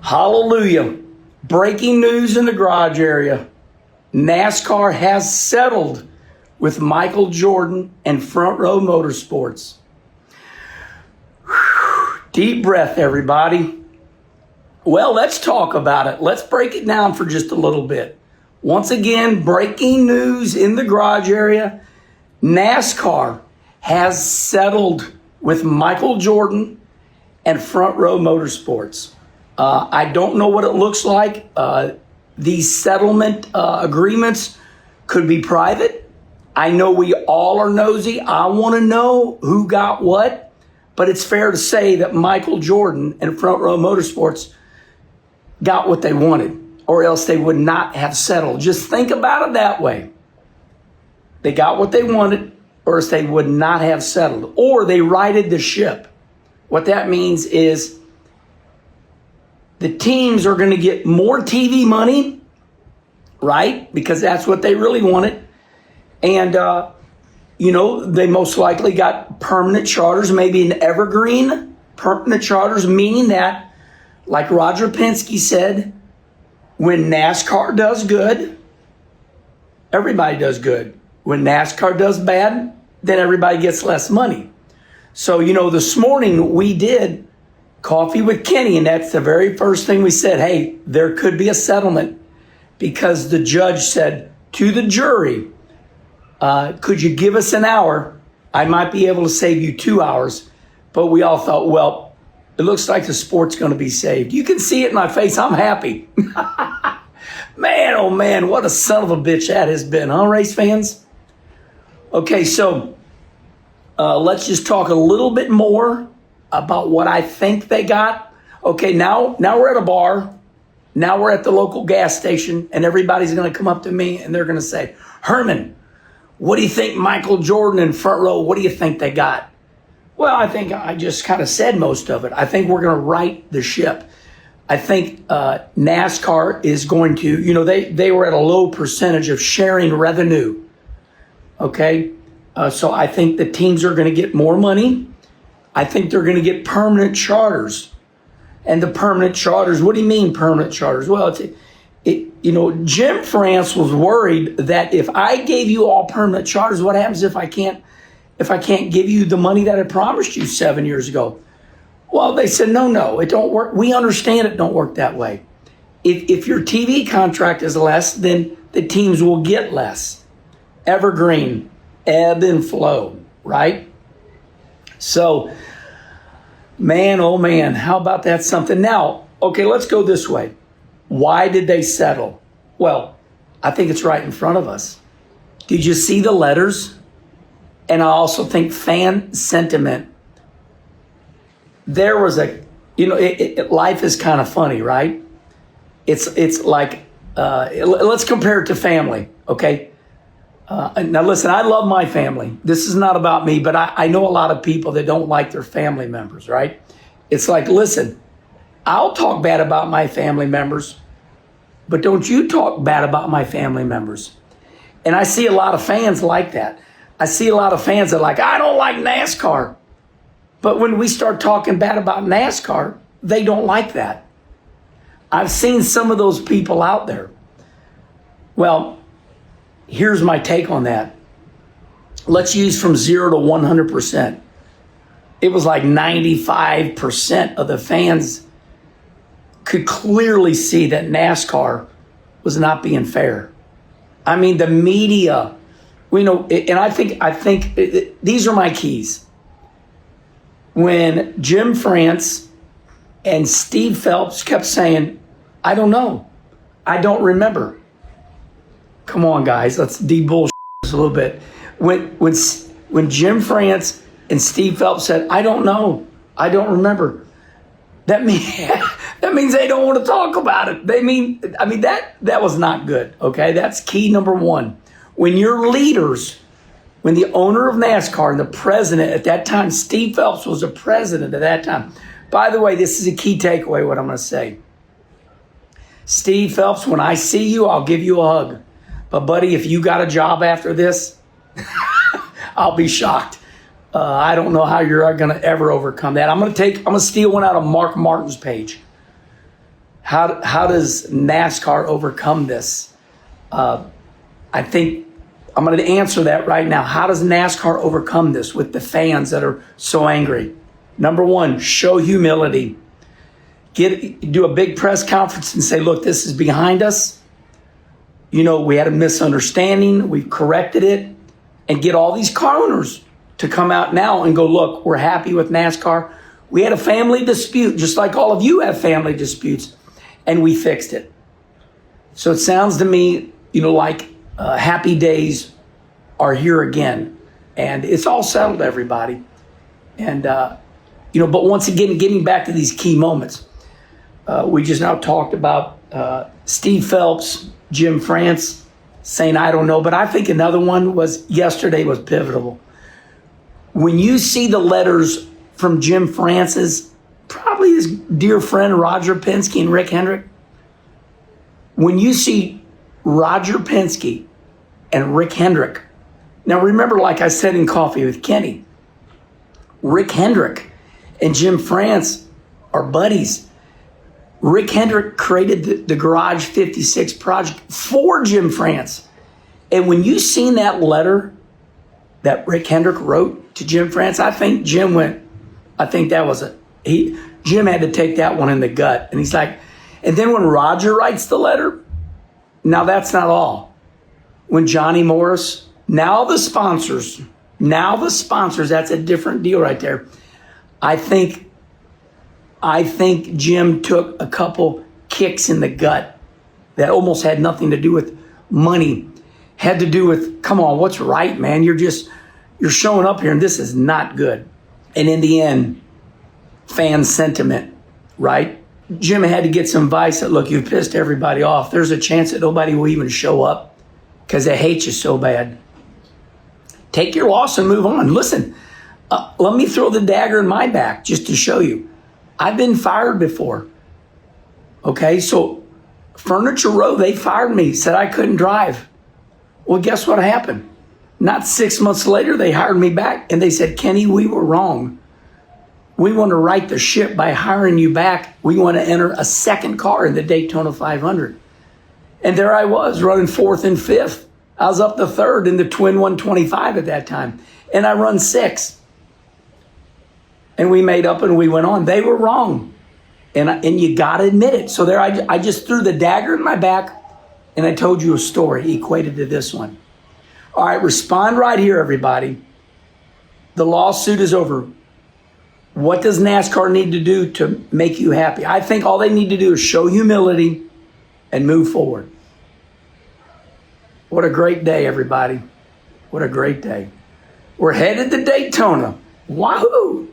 Hallelujah. Breaking news in the garage area. NASCAR has settled with Michael Jordan and Front Row Motorsports. Whew. Deep breath, everybody. Well, let's talk about it. Let's break it down for just a little bit. Once again, breaking news in the garage area. NASCAR has settled with Michael Jordan and Front Row Motorsports. I don't know what it looks like. These settlement agreements could be private. I know we all are nosy. I want to know who got what, but it's fair to say that Michael Jordan and Front Row Motorsports got what they wanted, or else they would not have settled. Just think about it that way. They got what they wanted, or else they would not have settled, or they righted the ship. What that means is the teams are going to get more TV money, right? Because that's what they really wanted. And, they most likely got permanent charters, maybe an evergreen permanent charters, meaning that, like Roger Penske said, when NASCAR does good, everybody does good. When NASCAR does bad, then everybody gets less money. So, this morning we did Coffee with Kenny, and that's the very first thing we said. Hey, there could be a settlement because the judge said to the jury, could you give us an hour? I might be able to save you 2 hours. But we all thought, well, it looks like the sport's going to be saved. You can see it in my face. I'm happy. Man, oh man, what a son of a bitch that has been, huh, race fans? Okay, so let's just talk a little bit more about what I think they got. Okay, now we're at a bar. Now we're at the local gas station, and everybody's going to come up to me, and they're going to say, Herman, what do you think Michael Jordan and Front Row, what do you think they got? Well, I think I just kind of said most of it. I think we're going to right the ship. I think NASCAR is going to, they were at a low percentage of sharing revenue. Okay, so I think the teams are going to get more money. I think they're going to get permanent charters. And the permanent charters, what do you mean permanent charters? Well, Jim France was worried that if I gave you all permanent charters, what happens if I can't give you the money that I promised you 7 years ago? Well, they said, no, it don't work. We understand it don't work that way. If your TV contract is less, then the teams will get less. Evergreen, ebb and flow, right? So, man, oh man, how about that something? Now, okay, let's go this way. Why did they settle? Well, I think it's right in front of us. Did you see the letters? And I also think fan sentiment. There was life is kind of funny, right? It's like, let's compare it to family, okay? Now listen, I love my family. This is not about me, but I know a lot of people that don't like their family members, right? It's like, listen, I'll talk bad about my family members, but don't you talk bad about my family members. And I see a lot of fans like that. I see a lot of fans that are like, I don't like NASCAR. But when we start talking bad about NASCAR, they don't like that. I've seen some of those people out there. Well, here's my take on that. Let's use from 0 to 100%. It was like 95% of the fans could clearly see that NASCAR was not being fair. I mean, the media, and I think these are my keys. When Jim France and Steve Phelps kept saying, I don't know, I don't remember. Come on, guys, let's de-bullshit this a little bit. When Jim France and Steve Phelps said, I don't know, I don't remember, that means they don't want to talk about it. That was not good, okay? That's key number one. When your leaders, when the owner of NASCAR and the president at that time, Steve Phelps was the president at that time. By the way, this is a key takeaway, what I'm going to say. Steve Phelps, when I see you, I'll give you a hug. But buddy, if you got a job after this, I'll be shocked. I don't know how you're going to ever overcome that. I'm going to steal one out of Mark Martin's page. How does NASCAR overcome this? I think I'm going to answer that right now. How does NASCAR overcome this with the fans that are so angry? Number one, show humility. Do a big press conference and say, look, this is behind us. You know, we had a misunderstanding. We've corrected it. And get all these car owners to come out now and go, look, we're happy with NASCAR. We had a family dispute, just like all of you have family disputes, and we fixed it. So it sounds to me, you know, like happy days are here again. And it's all settled, everybody. And, you know, but once again, getting back to these key moments, we just now talked about Steve Phelps, Jim France, saying, I don't know, but I think another one was yesterday was pivotal. When you see the letters from Jim France's, probably his dear friend Roger Penske and Rick Hendrick, when you see Roger Penske and Rick Hendrick, now remember, like I said in Coffee with Kenny, Rick Hendrick and Jim France are buddies. Rick Hendrick created the Garage 56 project for Jim France. And when you seen that letter that Rick Hendrick wrote to Jim France, I think Jim Jim had to take that one in the gut. And he's like, and then when Roger writes the letter, now that's not all. When Johnny Morris, now the sponsors, that's a different deal right there. I think Jim took a couple kicks in the gut that almost had nothing to do with money, had to do with, come on, what's right, man? You're showing up here and this is not good. And in the end, fan sentiment, right? Jim had to get some advice that, look, you've pissed everybody off. There's a chance that nobody will even show up because they hate you so bad. Take your loss and move on. Listen, let me throw the dagger in my back just to show you. I've been fired before. Okay, so Furniture Row, they fired me, said I couldn't drive. Well, guess what happened? Not 6 months later, they hired me back and they said, Kenny, we were wrong. We want to right the ship by hiring you back. We want to enter a second car in the Daytona 500. And there I was running fourth and fifth. I was up to third in the twin 125 at that time. And I run sixth. And we made up and we went on. They were wrong. And you got to admit it. So there I just threw the dagger in my back and I told you a story equated to this one. All right, respond right here, everybody. The lawsuit is over. What does NASCAR need to do to make you happy? I think all they need to do is show humility and move forward. What a great day, everybody. What a great day. We're headed to Daytona. Wahoo!